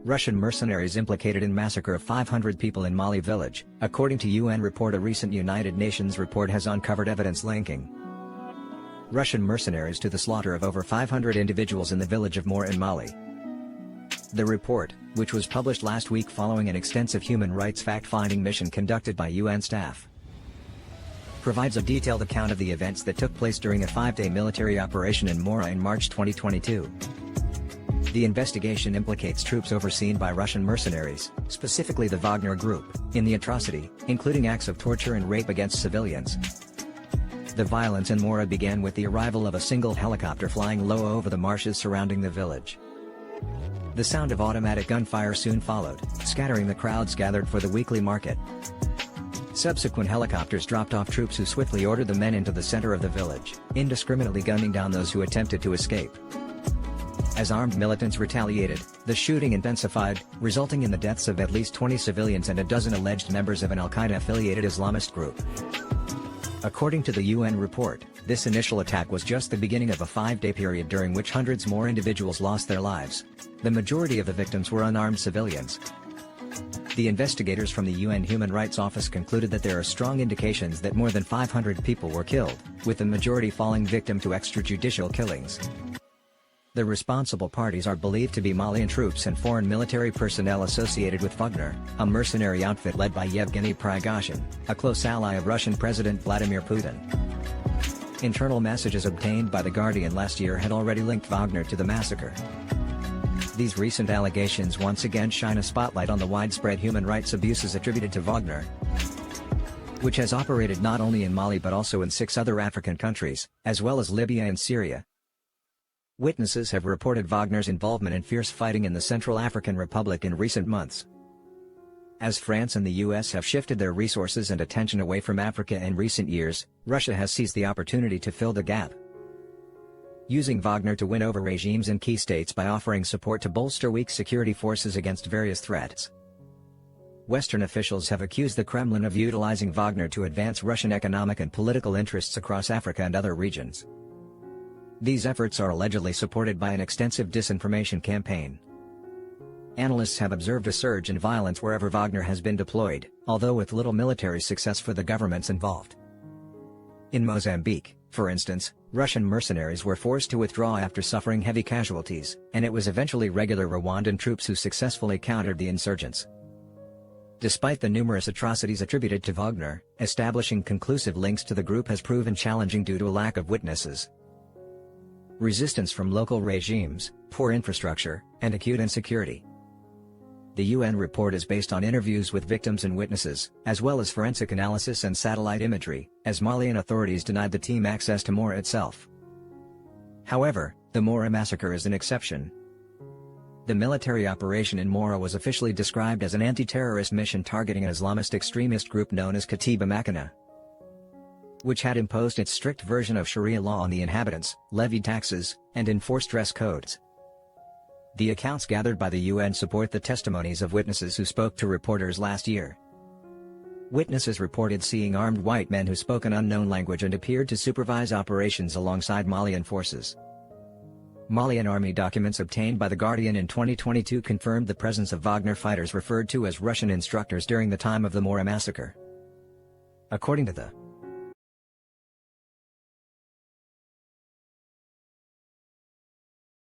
Russian mercenaries implicated in massacre of 500 people in Mali village. According to UN report, a recent United Nations report has uncovered evidence linking Russian mercenaries to the slaughter of over 500 individuals in the village of Moura in Mali. The report, which was published last week following an extensive human rights fact-finding mission conducted by UN staff, provides a detailed account of the events that took place during a 5-day military operation in Moura in March 2022. The investigation implicates troops overseen by Russian mercenaries, specifically the Wagner group, in the atrocity, including acts of torture and rape against civilians. The violence in Moura began with the arrival of a single helicopter flying low over the marshes surrounding the village. The sound of automatic gunfire soon followed, scattering the crowds gathered for the weekly market. Subsequent helicopters dropped off troops who swiftly ordered the men into the center of the village, indiscriminately gunning down those who attempted to escape. As armed militants retaliated, the shooting intensified, resulting in the deaths of at least 20 civilians and a dozen alleged members of an al-Qaeda-affiliated Islamist group. According to the UN report, this initial attack was just the beginning of a 5-day period during which hundreds more individuals lost their lives. The majority of the victims were unarmed civilians. The investigators from the UN Human Rights Office concluded that there are strong indications that more than 500 people were killed, with the majority falling victim to extrajudicial killings. The responsible parties are believed to be Malian troops and foreign military personnel associated with Wagner, a mercenary outfit led by Yevgeny Prigozhin, a close ally of Russian President Vladimir Putin. Internal messages obtained by The Guardian last year had already linked Wagner to the massacre. These recent allegations once again shine a spotlight on the widespread human rights abuses attributed to Wagner, which has operated not only in Mali but also in 6 other African countries, as well as Libya and Syria. Witnesses have reported Wagner's involvement in fierce fighting in the Central African Republic in recent months. As France and the US have shifted their resources and attention away from Africa in recent years, Russia has seized the opportunity to fill the gap, using Wagner to win over regimes in key states by offering support to bolster weak security forces against various threats. Western officials have accused the Kremlin of utilizing Wagner to advance Russian economic and political interests across Africa and other regions. These efforts are allegedly supported by an extensive disinformation campaign. Analysts have observed a surge in violence wherever Wagner has been deployed, although with little military success for the governments involved. In Mozambique, for instance, Russian mercenaries were forced to withdraw after suffering heavy casualties, and it was eventually regular Rwandan troops who successfully countered the insurgents. Despite the numerous atrocities attributed to Wagner, establishing conclusive links to the group has proven challenging due to a lack of witnesses, resistance from local regimes, poor infrastructure, and acute insecurity. The UN report is based on interviews with victims and witnesses, as well as forensic analysis and satellite imagery, as Malian authorities denied the team access to Moura itself. However, the Moura massacre is an exception. The military operation in Moura was officially described as an anti-terrorist mission targeting an Islamist extremist group known as Katiba Makana, which had imposed its strict version of Sharia law on the inhabitants, levied taxes, and enforced dress codes. The accounts gathered by the UN support the testimonies of witnesses who spoke to reporters last year. Witnesses reported seeing armed white men who spoke an unknown language and appeared to supervise operations alongside Malian forces. Malian army documents obtained by The Guardian in 2022 confirmed the presence of Wagner fighters referred to as Russian instructors during the time of the Moura massacre. According to the